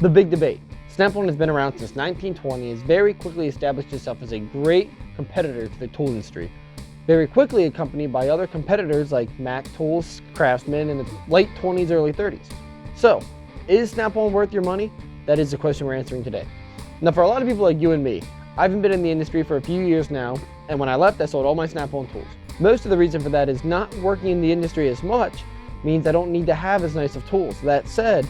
The big debate. Snap-on has been around since 1920 and has very quickly established itself as a great competitor to the tool industry. Very quickly accompanied by other competitors like Mac Tools, Craftsman in the late 20s, early 30s. So, is Snap-on worth your money? That is the question we're answering today. Now, for a lot of people like you and me, I haven't been in the industry for a few years now, and when I left, I sold all my Snap-on tools. Most of the reason for that is not working in the industry as much means I don't need to have as nice of tools. That said,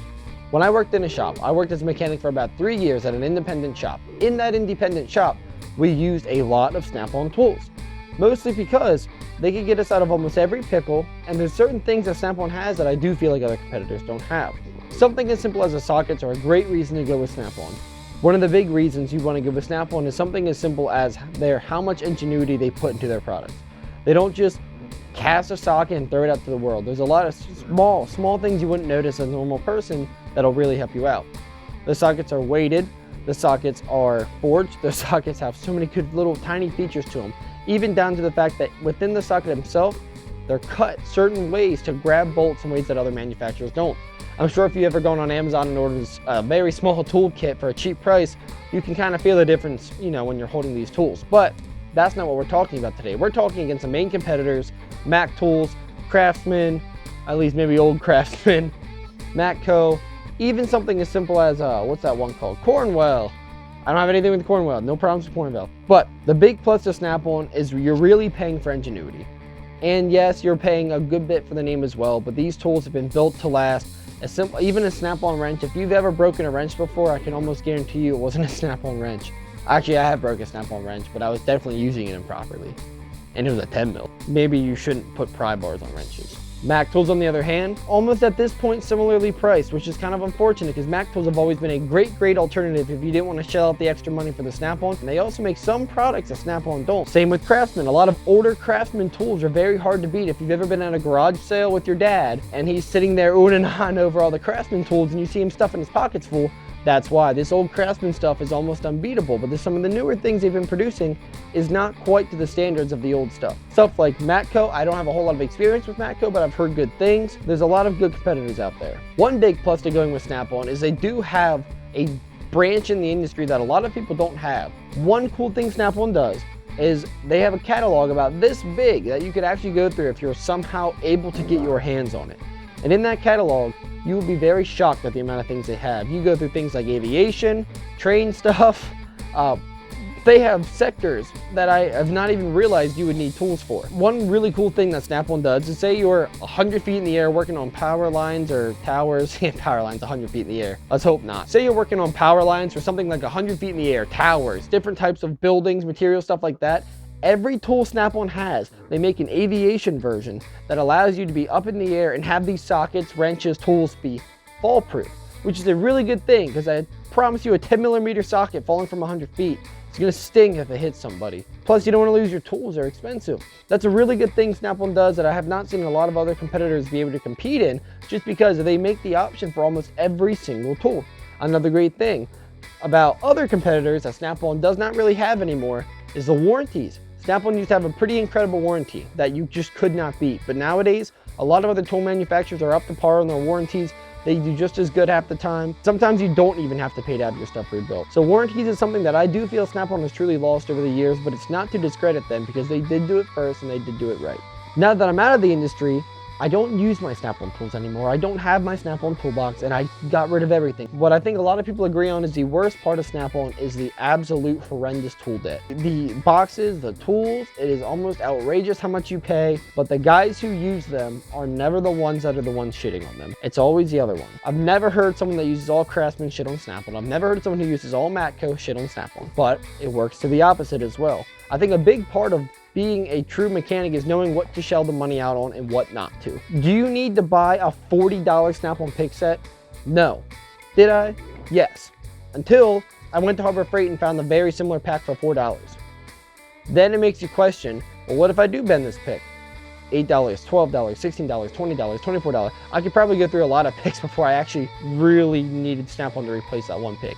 when I worked in a shop, I worked as a mechanic for about 3 years at an independent shop. In that independent shop, we used a lot of Snap-on tools, mostly because they could get us out of almost every pickle, and there's certain things that Snap-on has that I do feel like other competitors don't have. Something as simple as the sockets are a great reason to go with Snap-on. One of the big reasons you want to go with Snap-on is something as simple as how much ingenuity they put into their products. They don't just cast a socket and throw it out to the world. There's a lot of small things you wouldn't notice as a normal person that'll really help you out. The sockets are weighted, the sockets are forged, the sockets have so many good little tiny features to them, even down to the fact that within the socket itself, they're cut certain ways to grab bolts in ways that other manufacturers don't. I'm sure if you ever gone on Amazon and ordered a very small tool kit for a cheap price, you can kind of feel the difference, when you're holding these tools. But that's not what we're talking about today. We're talking against the main competitors, Mac Tools, Craftsman, at least maybe old Craftsman, Matco, even something as simple as, what's that one called? Cornwell. I don't have anything with Cornwell, no problems with Cornwell. But the big plus to Snap-on is you're really paying for ingenuity. And yes, you're paying a good bit for the name as well, but these tools have been built to last. Even a Snap-on wrench, if you've ever broken a wrench before, I can almost guarantee you it wasn't a Snap-on wrench. Actually, I have broken a Snap-on wrench, but I was definitely using it improperly. And it was a 10 mil. Maybe you shouldn't put pry bars on wrenches. Mac Tools, on the other hand, almost at this point similarly priced, which is kind of unfortunate because Mac Tools have always been a great alternative if you didn't want to shell out the extra money for the Snap-on. And they also make some products that Snap-on don't. Same with Craftsman. A lot of older Craftsman tools are very hard to beat. If you've ever been at a garage sale with your dad and he's sitting there oohing and ahhing over all the Craftsman tools and you see him stuffing his pockets full, that's why. This old Craftsman stuff is almost unbeatable, but there's some of the newer things they've been producing is not quite to the standards of the old stuff. Stuff like Matco, I don't have a whole lot of experience with Matco, but I've heard good things. There's a lot of good competitors out there. One big plus to going with Snap-on is they do have a branch in the industry that a lot of people don't have. One cool thing Snap-on does is they have a catalog about this big that you could actually go through if you're somehow able to get your hands on it. And in that catalog, you will be very shocked at the amount of things they have. You go through things like aviation, train stuff. They have sectors that I have not even realized you would need tools for. One really cool thing that Snap-on does is say you're 100 feet in the air working on power lines or towers. Power lines 100 feet in the air. Let's hope not. Say you're working on power lines or something like 100 feet in the air, towers, different types of buildings, materials, stuff like that. Every tool Snap-on has, they make an aviation version that allows you to be up in the air and have these sockets, wrenches, tools be fall proof, which is a really good thing because I promise you a 10mm socket falling from 100 feet is going to sting if it hits somebody. Plus, you don't want to lose your tools, they're expensive. That's a really good thing Snap-on does that I have not seen a lot of other competitors be able to compete in just because they make the option for almost every single tool. Another great thing about other competitors that Snap-on does not really have anymore is the warranties. Snap-on used to have a pretty incredible warranty that you just could not beat, but nowadays a lot of other tool manufacturers are up to par on their warranties. They do just as good half the time. Sometimes you don't even have to pay to have your stuff rebuilt. So warranties is something that I do feel Snap-on has truly lost over the years, but it's not to discredit them because they did do it first and they did do it right. Now that I'm out of the industry, I don't use my Snap-on tools anymore. I don't have my Snap-on toolbox and I got rid of everything. What I think a lot of people agree on is the worst part of Snap-on is the absolute horrendous tool debt. The boxes, the tools, it is almost outrageous how much you pay, but the guys who use them are never the ones that are the ones shitting on them. It's always the other one. I've never heard someone that uses all Craftsman shit on Snap-on. I've never heard someone who uses all Matco shit on Snap-on, but it works to the opposite as well. I think a big part of being a true mechanic is knowing what to shell the money out on and what not to. Do you need to buy a $40 Snap-on pick set? No. Did I? Yes. Until I went to Harbor Freight and found a very similar pack for $4. Then it makes you question, well, what if I do bend this pick? $8, $12, $16, $20, $24. I could probably go through a lot of picks before I actually really needed Snap-on to replace that one pick.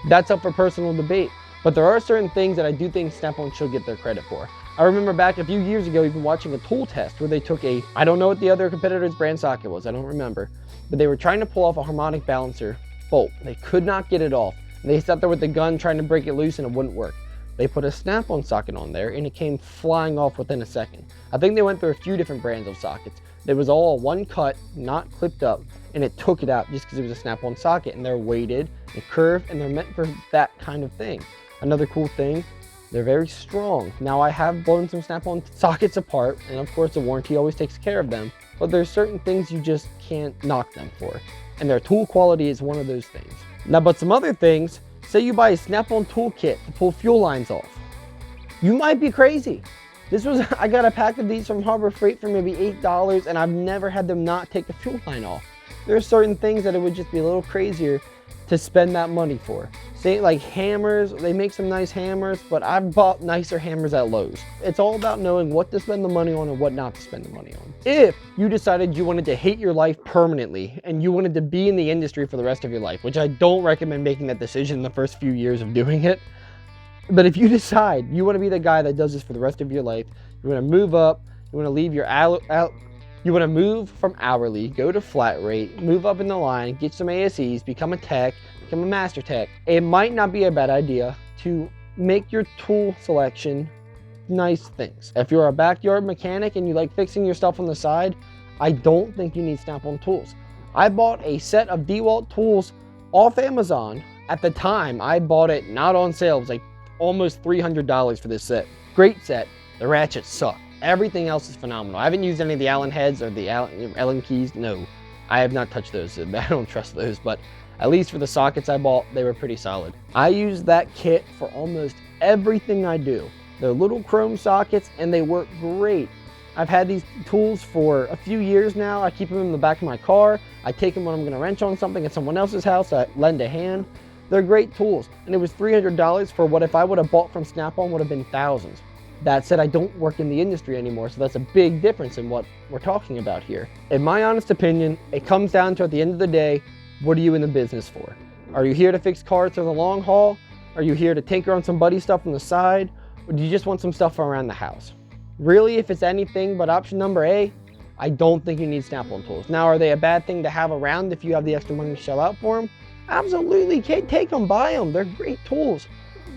That's up for personal debate. But there are certain things that I do think Snap-on should get their credit for. I remember back a few years ago even watching a tool test where they took I don't know what the other competitor's brand socket was, I don't remember, but they were trying to pull off a harmonic balancer bolt. They could not get it off. They sat there with the gun trying to break it loose and it wouldn't work. They put a snap-on socket on there and it came flying off within a second. I think they went through a few different brands of sockets. It was all one cut, not clipped up, and it took it out just because it was a snap-on socket, and they're weighted and curved and they're meant for that kind of thing. Another cool thing, they're very strong. Now, I have blown some snap-on sockets apart, and of course the warranty always takes care of them, but there's certain things you just can't knock them for, and their tool quality is one of those things. Now, but some other things, say you buy a snap-on toolkit to pull fuel lines off. You might be crazy. I got a pack of these from Harbor Freight for maybe $8, and I've never had them not take the fuel line off. There are certain things that it would just be a little crazier to spend that money for. Say like hammers, they make some nice hammers, but I've bought nicer hammers at Lowe's. It's all about knowing what to spend the money on and what not to spend the money on. If you decided you wanted to hate your life permanently and you wanted to be in the industry for the rest of your life, which I don't recommend making that decision in the first few years of doing it, but if you decide you want to be the guy that does this for the rest of your life, you want to move up, you want to leave your you want to move from hourly, go to flat rate, move up in the line, get some ASEs, become a tech, become a master tech. It might not be a bad idea to make your tool selection nice things. If you're a backyard mechanic and you like fixing your stuff on the side, I don't think you need snap-on tools. I bought a set of DeWalt tools off Amazon. At the time, I bought it not on sale. It was like almost $300 for this set. Great set. The ratchets suck. Everything else is phenomenal. I haven't used any of the Allen heads or the Allen keys. No, I have not touched those. I don't trust those, but at least for the sockets I bought, they were pretty solid. I use that kit for almost everything I do. They're little chrome sockets and they work great. I've had these tools for a few years now. I keep them in the back of my car. I take them when I'm gonna wrench on something at someone else's house. I lend a hand. They're great tools, and it was $300 for what if I would have bought from Snap-on would have been thousands. That said, I don't work in the industry anymore, so that's a big difference in what we're talking about here. In my honest opinion, it comes down to, at the end of the day, what are you in the business for? Are you here to fix cars for the long haul? Are you here to tinker on some buddy stuff on the side? Or do you just want some stuff around the house? Really, if it's anything but option number A, I don't think you need Snap-on tools. Now, are they a bad thing to have around if you have the extra money to shell out for them? Absolutely, take them, buy them. They're great tools.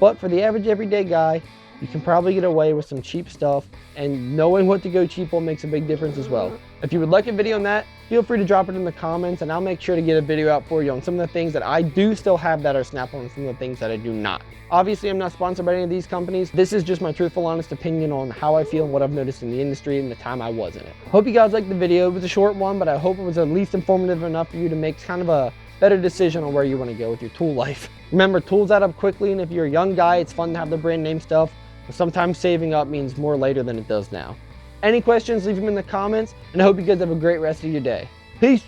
But for the average everyday guy, you can probably get away with some cheap stuff, and knowing what to go cheap on makes a big difference as well. If you would like a video on that, feel free to drop it in the comments, and I'll make sure to get a video out for you on some of the things that I do still have that are Snap-on and some of the things that I do not. Obviously, I'm not sponsored by any of these companies. This is just my truthful, honest opinion on how I feel and what I've noticed in the industry and the time I was in it. Hope you guys liked the video. It was a short one, but I hope it was at least informative enough for you to make kind of a better decision on where you want to go with your tool life. Remember, tools add up quickly, and if you're a young guy, it's fun to have the brand name stuff, but sometimes saving up means more later than it does now. Any questions, leave them in the comments, and I hope you guys have a great rest of your day. Peace!